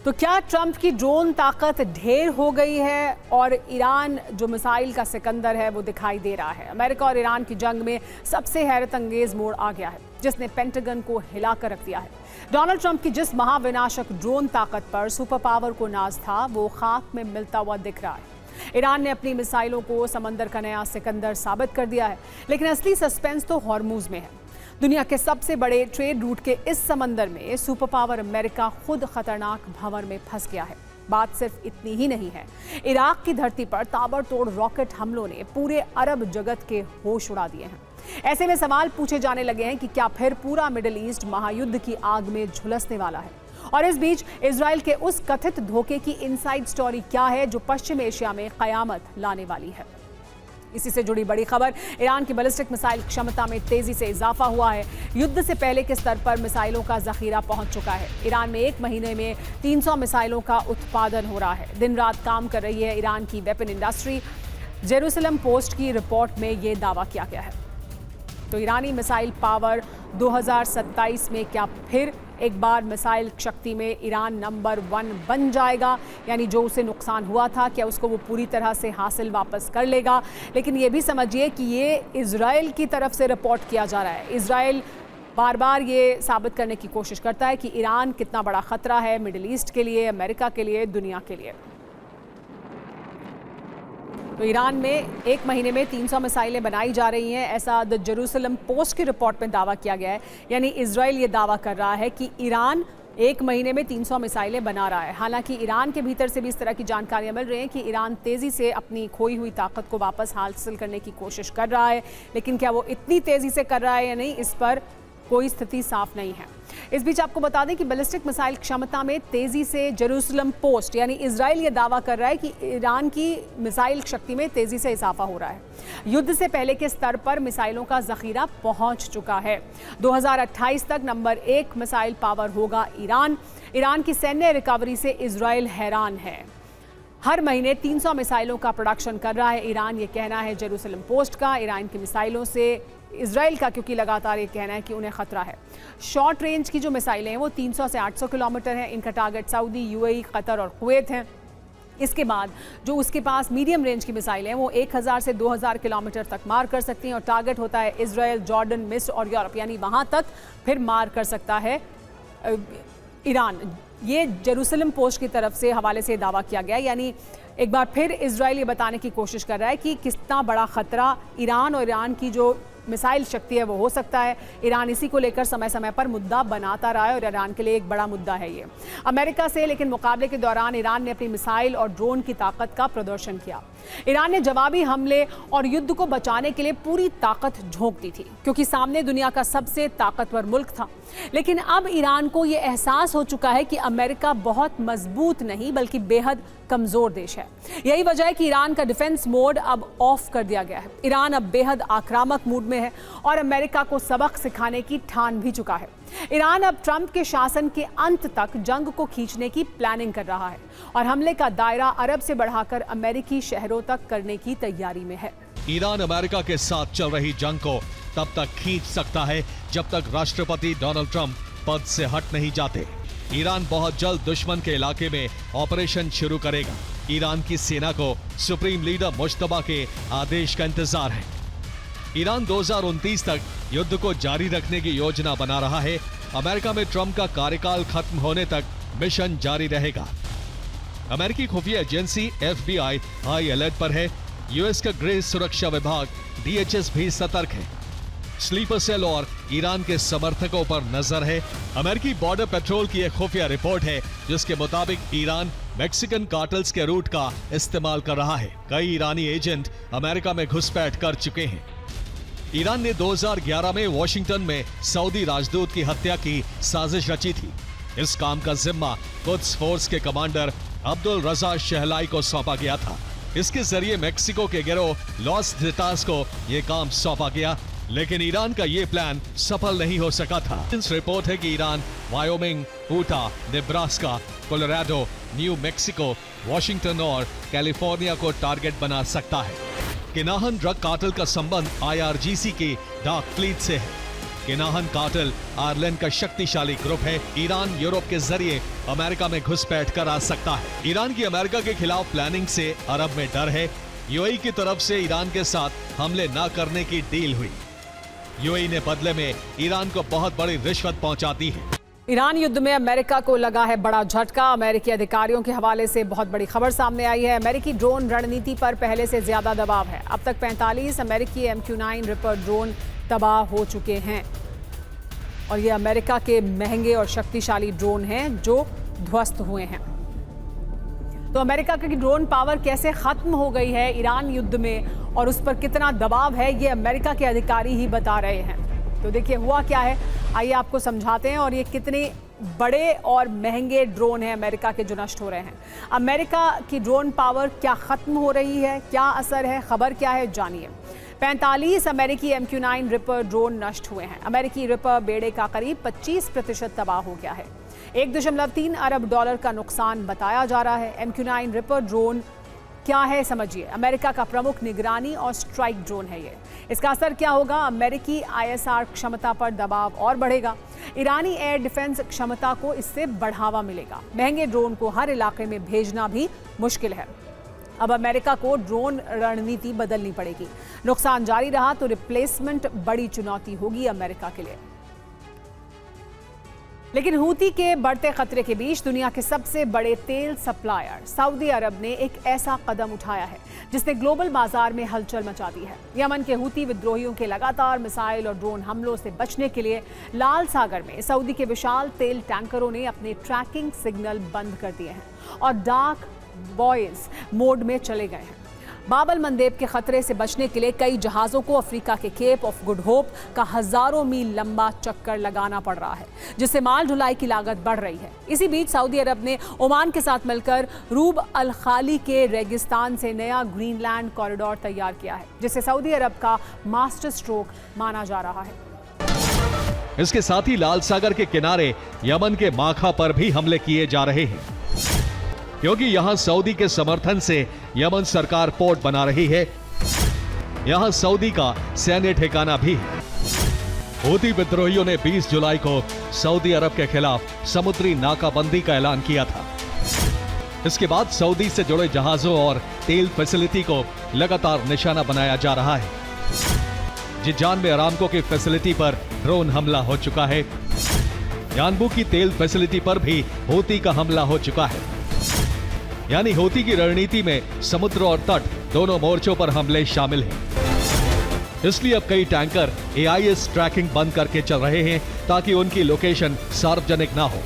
तो क्या ट्रंप की ड्रोन ताकत ढेर हो गई है और ईरान जो मिसाइल का सिकंदर है वो दिखाई दे रहा है। अमेरिका और ईरान की जंग में सबसे हैरत अंगेज मोड़ आ गया है जिसने पेंटागन को हिलाकर रख दिया है। डोनाल्ड ट्रंप की जिस महाविनाशक ड्रोन ताकत पर सुपर पावर को नाज था वो खाक में मिलता हुआ दिख रहा है। ईरान ने अपनी मिसाइलों को समंदर का नया सिकंदर साबित कर दिया है, लेकिन असली सस्पेंस तो हॉर्मूज में है। दुनिया के सबसे बड़े ट्रेड रूट के इस समंदर में सुपर पावर अमेरिका खुद खतरनाक भंवर में फंस गया है। बात सिर्फ इतनी ही नहीं है, इराक की धरती पर ताबड़तोड़ रॉकेट हमलों ने पूरे अरब जगत के होश उड़ा दिए हैं। ऐसे में सवाल पूछे जाने लगे हैं कि क्या फिर पूरा मिडिल ईस्ट महायुद्ध की आग में झुलसने वाला है। और इस बीच इजराइल के उस कथित धोखे की इनसाइड स्टोरी क्या है जो पश्चिम एशिया में कयामत लाने वाली है। इसी से जुड़ी बड़ी खबर, ईरान की बैलिस्टिक मिसाइल क्षमता में तेजी से इजाफा हुआ है। युद्ध से पहले के स्तर पर मिसाइलों का जखीरा पहुंच चुका है। ईरान में एक महीने में 300 मिसाइलों का उत्पादन हो रहा है। दिन रात काम कर रही है ईरान की वेपन इंडस्ट्री। जेरूसलम पोस्ट की रिपोर्ट में ये दावा किया गया है। तो ईरानी मिसाइल पावर 2027 में क्या फिर एक बार मिसाइल शक्ति में ईरान नंबर 1 बन जाएगा, यानी जो उसे नुकसान हुआ था क्या उसको वो पूरी तरह से हासिल वापस कर लेगा। लेकिन ये भी समझिए कि ये इजराइल की तरफ से रिपोर्ट किया जा रहा है। इजराइल बार बार ये साबित करने की कोशिश करता है कि ईरान कितना बड़ा खतरा है मिडिल ईस्ट के लिए, अमेरिका के लिए, दुनिया के लिए। तो ईरान में एक महीने में 300 मिसाइलें बनाई जा रही हैं, ऐसा द जेरूसलम पोस्ट की रिपोर्ट में दावा किया गया है। यानी इजराइल ये दावा कर रहा है कि ईरान एक महीने में 300 मिसाइलें बना रहा है। हालांकि ईरान के भीतर से भी इस तरह की जानकारियां मिल रही हैं कि ईरान तेजी से अपनी खोई हुई ताकत को वापस हासिल करने की कोशिश कर रहा है, लेकिन क्या वो इतनी तेजी से कर रहा है या नहीं, इस पर कोई स्थिति साफ नहीं है। इस बीच आपको बता दें कि बैलिस्टिक मिसाइल क्षमता में तेजी से जेरूसलम पोस्ट यानी इजराइल ये दावा कर रहा है कि ईरान की मिसाइल शक्ति में तेजी से इजाफा हो रहा है। युद्ध से पहले के स्तर पर मिसाइलों का जखीरा पहुंच चुका है। 2028 तक नंबर 1 मिसाइल पावर होगा ईरान। ईरान की सैन्य रिकवरी से इजराइल हैरान है। हर महीने 300 मिसाइलों का प्रोडक्शन कर रहा है ईरान, ये कहना है जेरूसलम पोस्ट का। ईरान की मिसाइलों से इजराइल का क्योंकि लगातार ये कहना है कि उन्हें खतरा है। शॉर्ट रेंज की जो मिसाइलें हैं वो 300 से 800 किलोमीटर हैं। इनका टारगेट सऊदी, यूएई, कतर और कुवैत हैं। इसके बाद जो उसके पास मीडियम रेंज की मिसाइलें हैं वो 1000 से 2000 किलोमीटर तक मार कर सकती हैं और टारगेट होता है इजराइल, जॉर्डन, मिस्र और यूरोप, यानी वहाँ तक फिर मार कर सकता है ईरान। ये जेरूसलम पोस्ट की तरफ से हवाले से दावा किया गया, यानी एक बार फिर इजराइल ये बताने की कोशिश कर रहा है कि कितना बड़ा खतरा ईरान और ईरान की जो मिसाइल शक्ति है वो हो सकता है। ईरान इसी को लेकर समय समय पर मुद्दा बनाता रहा है और ईरान के लिए एक बड़ा मुद्दा है ये अमेरिका से। लेकिन मुकाबले के दौरान ईरान ने अपनी मिसाइल और ड्रोन की ताकत का प्रदर्शन किया। ईरान ने जवाबी हमले और युद्ध को बचाने के लिए पूरी ताकत झोंक दी थी क्योंकि सामने दुनिया का सबसे ताकतवर मुल्क था। लेकिन अब ईरान को यह एहसास हो चुका है कि अमेरिका बहुत मजबूत नहीं बल्कि बेहद कमजोर देश है। यही वजह है कि ईरान का डिफेंस मोड अब ऑफ कर दिया गया है। ईरान अब बेहद आक्रामक मूड में है और अमेरिका को सबक सिखाने की ठान भी चुका है। ईरान अब ट्रंप के शासन के अंत तक जंग को खींचने की प्लानिंग कर रहा है और हमले का दायरा अरब से बढ़ाकर अमेरिकी शहरों तक करने की तैयारी में है। ईरान अमेरिका के साथ चल रही जंग को तब तक खींच सकता है जब तक राष्ट्रपति डोनाल्ड ट्रंप पद से हट नहीं जाते। ईरान बहुत जल्द दुश्मन के इलाके में ऑपरेशन शुरू करेगा। ईरान की सेना को सुप्रीम लीडर मुश्तबा के आदेश का इंतजार है। ईरान 2029 तक युद्ध को जारी रखने की योजना बना रहा है। अमेरिका में ट्रंप का कार्यकाल खत्म होने तक मिशन जारी रहेगा। अमेरिकी खुफिया एजेंसी FBI हाई अलर्ट पर है। यूएस का गृह सुरक्षा विभाग DHS भी सतर्क है। स्लीपर सेल और ईरान के समर्थकों पर नजर है। अमेरिकी बॉर्डर पेट्रोल की एक खुफिया रिपोर्ट है जिसके मुताबिक ईरान मैक्सिकन कार्टल्स के रूट का इस्तेमाल कर रहा है। कई ईरानी एजेंट अमेरिका में घुसपैठ कर चुके हैं। ईरान ने 2011 में वॉशिंगटन में सऊदी राजदूत की हत्या की साजिश रची थी। इस काम का जिम्मा कुद्स फोर्स के कमांडर अब्दुल रजा शहलाई को सौंपा गया था। इसके जरिए मेक्सिको के गिरोह लॉस जेटास को यह काम सौंपा गया, लेकिन ईरान का यह प्लान सफल नहीं हो सका था। इस रिपोर्ट है कि Iran Wyoming, Utah, Nebraska, Colorado, new Mexico, Washington और कैलिफोर्निया को टारगेट बना सकता है। किनाहन ड्रग कार्टेल का संबंध IRGC की डार्क फ्लीट से है। किनाहन कार्टेल आयरलैंड का शक्तिशाली ग्रुप है। ईरान यूरोप के जरिए अमेरिका में घुसपैठ कर आ सकता है। ईरान की अमेरिका के खिलाफ प्लानिंग से अरब में डर है। यूएई की तरफ से ईरान के साथ हमले न करने की डील हुई। यूएई ने बदले में ईरान को बहुत बड़ी रिश्वत पहुंचा दी है। ईरान युद्ध में अमेरिका को लगा है बड़ा झटका। अमेरिकी अधिकारियों के हवाले से बहुत बड़ी खबर सामने आई है। अमेरिकी ड्रोन रणनीति पर पहले से ज्यादा दबाव है। अब तक 45 अमेरिकी MQ-9 रिपर ड्रोन तबाह हो चुके हैं और ये अमेरिका के महंगे और शक्तिशाली ड्रोन हैं जो ध्वस्त हुए हैं। तो अमेरिका की ड्रोन पावर कैसे खत्म हो गई है ईरान युद्ध में और उस पर कितना दबाव है, ये अमेरिका के अधिकारी ही बता रहे हैं। तो देखिए हुआ क्या है, आइए आपको समझाते हैं और ये कितने बड़े और महंगे ड्रोन हैं अमेरिका के जो नष्ट हो रहे हैं। अमेरिका की ड्रोन पावर क्या खत्म हो रही है, क्या असर है, खबर क्या है, जानिए। 45 अमेरिकी MQ-9 रिपर ड्रोन नष्ट हुए हैं। अमेरिकी रिपर बेड़े का करीब 25% तबाह हो गया है। 1.3 अरब डॉलर का नुकसान बताया जा रहा है। MQ-9 रिपर ड्रोन क्या है समझिए। अमेरिका का प्रमुख निगरानी और स्ट्राइक ड्रोन है ये। इसका असर क्या होगा, अमेरिकी ISR क्षमता पर दबाव और बढ़ेगा। ईरानी एयर डिफेंस क्षमता को इससे बढ़ावा मिलेगा। महंगे ड्रोन को हर इलाके में भेजना भी मुश्किल है। अब अमेरिका को ड्रोन रणनीति बदलनी पड़ेगी। नुकसान जारी रहा तो रिप्लेसमेंट बड़ी चुनौती होगी अमेरिका के लिए। लेकिन हूती के बढ़ते खतरे के बीच दुनिया के सबसे बड़े तेल सप्लायर सऊदी अरब ने एक ऐसा कदम उठाया है जिसने ग्लोबल बाजार में हलचल मचा दी है। यमन के हूती विद्रोहियों के लगातार मिसाइल और ड्रोन हमलों से बचने के लिए लाल सागर में सऊदी के विशाल तेल टैंकरों ने अपने ट्रैकिंग सिग्नल बंद कर दिए हैं और डार्क बॉयज मोड में चले गए हैं। बाबल मंदेब के खतरे से बचने के लिए कई जहाज़ों को अफ्रीका के केप ऑफ गुड होप का हजारों मील लंबा चक्कर लगाना पड़ रहा है, जिससे माल ढुलाई की लागत बढ़ रही है। इसी बीच सऊदी अरब ने ओमान के साथ मिलकर रूब अल खाली के रेगिस्तान से नया ग्रीनलैंड कॉरिडोर तैयार किया है, जिसे सऊदी अरब का मास्टर स्ट्रोक माना जा रहा है। इसके साथ ही लाल सागर के किनारे यमन के माखा पर भी हमले किए जा रहे हैं, क्योंकि यहां सऊदी के समर्थन से यमन सरकार पोर्ट बना रही है। यहां सऊदी का सैन्य ठिकाना भी है। हूती विद्रोहियों ने 20 जुलाई को सऊदी अरब के खिलाफ समुद्री नाकाबंदी का ऐलान किया था। इसके बाद सऊदी से जुड़े जहाजों और तेल फैसिलिटी को लगातार निशाना बनाया जा रहा है। जिजान में अरामको की फैसिलिटी पर ड्रोन हमला हो चुका है। यानबू की तेल फैसिलिटी पर भी हूती का हमला हो चुका है। यानी हूती की रणनीति में समुद्र और तट दोनों मोर्चों पर हमले शामिल हैं। इसलिए अब कई टैंकर AIS ट्रैकिंग बंद करके चल रहे हैं ताकि उनकी लोकेशन सार्वजनिक ना हो।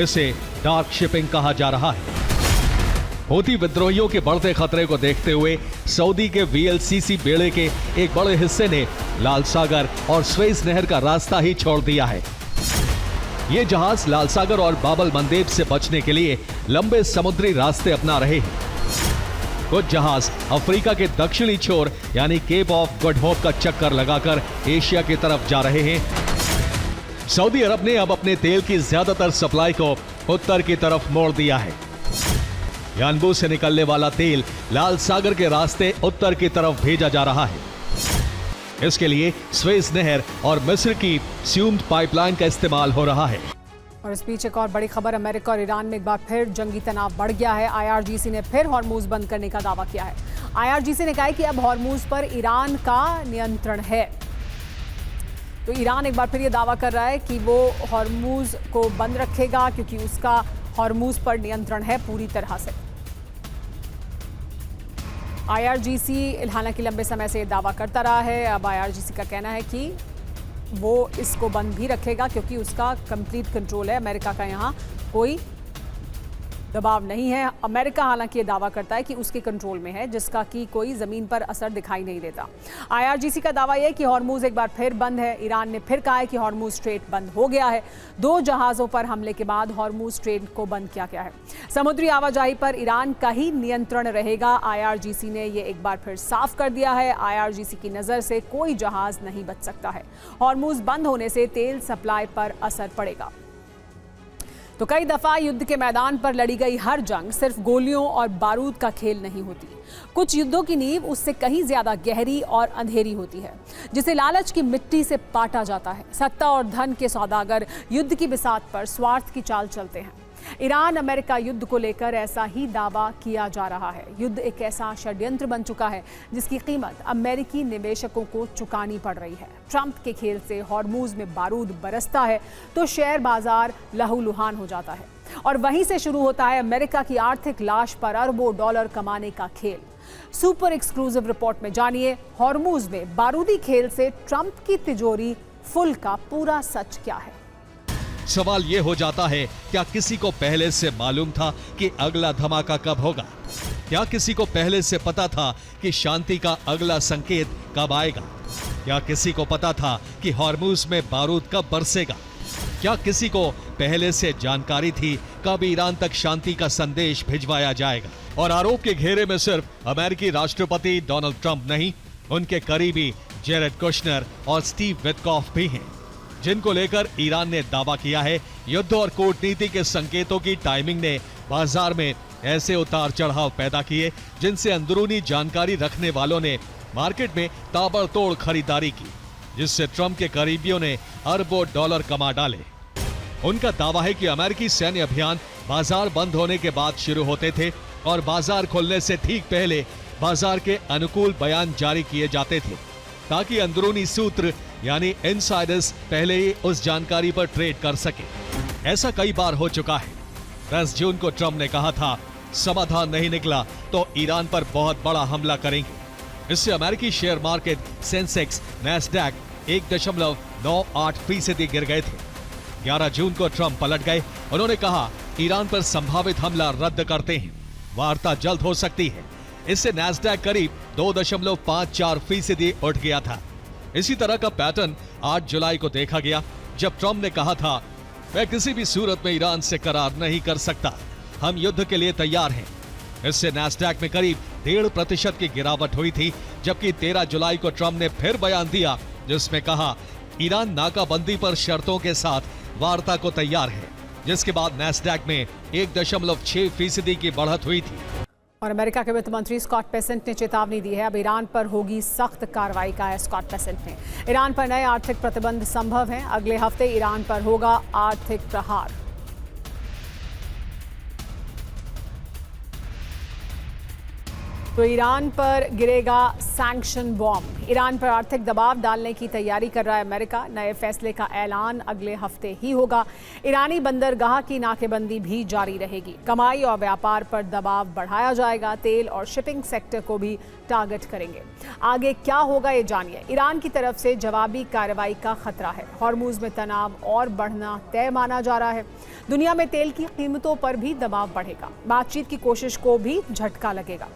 इसे डार्क शिपिंग कहा जा रहा है। हूती विद्रोहियों के बढ़ते खतरे को देखते हुए सऊदी के VLCC बेड़े के एक बड़े हिस्से ने लाल सागर और स्वेज नहर का रास्ता ही छोड़ दिया है। ये जहाज लाल सागर और बाबल मंदेब से बचने के लिए लंबे समुद्री रास्ते अपना रहे हैं। कुछ जहाज अफ्रीका के दक्षिणी छोर यानी केप ऑफ गुड होप का चक्कर लगाकर एशिया की तरफ जा रहे हैं। सऊदी अरब ने अब अपने तेल की ज्यादातर सप्लाई को उत्तर की तरफ मोड़ दिया है। यानबू से निकलने वाला तेल लाल सागर के रास्ते उत्तर की तरफ भेजा जा रहा है। इसके लिए स्वेज नहर और मिस्र की स्यूम्ड पाइपलाइन का इस्तेमाल हो रहा है। और इस बीच एक और बड़ी खबर, अमेरिका और ईरान में एक बार फिर जंगी तनाव बढ़ गया है। IRGC ने फिर हॉर्मूज बंद करने का दावा किया है। IRGC ने कहा है कि अब हॉर्मूज पर ईरान का नियंत्रण है। तो ईरान एक बार फिर ये दावा कर रहा है कि वो हॉर्मूज को बंद रखेगा क्योंकि उसका हॉर्मूज पर नियंत्रण है पूरी तरह से। IRGC हालांकि लंबे समय से ये दावा करता रहा है। अब IRGC का कहना है कि वो इसको बंद भी रखेगा क्योंकि उसका कंप्लीट कंट्रोल है। अमेरिका का यहाँ कोई दबाव नहीं है। अमेरिका हालांकि ये दावा करता है कि उसके कंट्रोल में है, जिसका कि कोई ज़मीन पर असर दिखाई नहीं देता। IRGC का दावा यह है कि हॉर्मूज एक बार फिर बंद है। ईरान ने फिर कहा है कि हॉर्मूज स्ट्रेट बंद हो गया है। 2 जहाज़ों पर हमले के बाद हॉर्मूज स्ट्रेट को बंद किया गया है। समुद्री आवाजाही पर ईरान का ही नियंत्रण रहेगा। IRGC ने ये एक बार फिर साफ कर दिया है। IRGC की नज़र से कोई जहाज़ नहीं बच सकता है। हॉर्मूज बंद होने से तेल सप्लाई पर असर पड़ेगा। तो कई दफा युद्ध के मैदान पर लड़ी गई हर जंग सिर्फ गोलियों और बारूद का खेल नहीं होती। कुछ युद्धों की नींव उससे कहीं ज्यादा गहरी और अंधेरी होती है, जिसे लालच की मिट्टी से पाटा जाता है। सत्ता और धन के सौदागर युद्ध की बिसात पर स्वार्थ की चाल चलते हैं। ईरान अमेरिका युद्ध को लेकर ऐसा ही दावा किया जा रहा है। युद्ध एक ऐसा षड्यंत्र बन चुका है जिसकी कीमत अमेरिकी निवेशकों को चुकानी पड़ रही है। ट्रंप के खेल से हॉर्मूज में बारूद बरसता है तो शेयर बाजार लहूलुहान हो जाता है, और वहीं से शुरू होता है अमेरिका की आर्थिक लाश पर अरबों डॉलर कमाने का खेल। सुपर एक्सक्लूसिव रिपोर्ट में जानिए हॉर्मूज में बारूदी खेल से ट्रंप की तिजोरी फुल का पूरा सच क्या है। सवाल ये हो जाता है, क्या किसी को पहले से मालूम था कि अगला धमाका कब होगा? क्या किसी को पहले से पता था कि शांति का अगला संकेत कब आएगा? क्या किसी को पता था कि हॉर्मूज में बारूद कब बरसेगा? क्या किसी को पहले से जानकारी थी कब ईरान तक शांति का संदेश भिजवाया जाएगा? और आरोप के घेरे में सिर्फ अमेरिकी राष्ट्रपति डोनाल्ड ट्रंप नहीं, उनके करीबी जेरेड कुशनर और स्टीव विटकॉफ भी हैं, जिनको लेकर ईरान ने दावा किया है युद्ध और कूटनीति के संकेतों की टाइमिंग ने बाजार में ऐसे उतार चढ़ाव पैदा किए जिनसे अंदरूनी जानकारी रखने वालों ने मार्केट में ताबड़तोड़ खरीदारी की, जिससे ट्रंप के करीबियों ने अरबों डॉलर कमा डाले। उनका दावा है कि अमेरिकी सैन्य अभियान बाजार बंद होने के बाद शुरू होते थे और बाजार खुलने से ठीक पहले बाजार के अनुकूल बयान जारी किए जाते थे, ताकि अंदरूनी सूत्र यानी इनसाइडर्स पहले ही उस जानकारी पर ट्रेड कर सके। ऐसा कई बार हो चुका है। 10 जून को ट्रंप ने कहा था समाधान नहीं निकला तो ईरान पर बहुत बड़ा हमला करेंगे। इससे अमेरिकी शेयर मार्केट सेंसेक्स नैस्डैक 1.98% गिर गए थे। 11 जून को ट्रंप पलट गए। उन्होंने कहा ईरान पर संभावित हमला रद्द करते हैं, वार्ता जल्द हो सकती है। इससे नैस्डैक करीब 2.54% उठ गया था। इसी तरह का पैटर्न 8 जुलाई को देखा गया, जब ट्रंप ने कहा था मैं किसी भी सूरत में ईरान से करार नहीं कर सकता, हम युद्ध के लिए तैयार हैं। इससे नैस्डैक में करीब 1.5% की गिरावट हुई थी, जबकि 13 जुलाई को ट्रंप ने फिर बयान दिया जिसमें कहा ईरान नाकाबंदी पर शर्तों के साथ वार्ता को तैयार है, जिसके बाद नैस्डैक में 1.6% की बढ़त हुई थी। और अमेरिका के वित्त मंत्री स्कॉट बेसेंट ने चेतावनी दी है, अब ईरान पर होगी सख्त कार्रवाई का है स्कॉट बेसेंट ने। ईरान पर नए आर्थिक प्रतिबंध संभव हैं। अगले हफ्ते ईरान पर होगा आर्थिक प्रहार। तो ईरान पर गिरेगा सैंक्शन बॉम्ब। ईरान पर आर्थिक दबाव डालने की तैयारी कर रहा है अमेरिका। नए फैसले का ऐलान अगले हफ्ते ही होगा। ईरानी बंदरगाह की नाकेबंदी भी जारी रहेगी। कमाई और व्यापार पर दबाव बढ़ाया जाएगा। तेल और शिपिंग सेक्टर को भी टारगेट करेंगे। आगे क्या होगा ये जानिए। ईरान की तरफ से जवाबी कार्रवाई का खतरा है। हॉर्मूज में तनाव और बढ़ना तय माना जा रहा है। दुनिया में तेल की कीमतों पर भी दबाव बढ़ेगा। बातचीत की कोशिश को भी झटका लगेगा।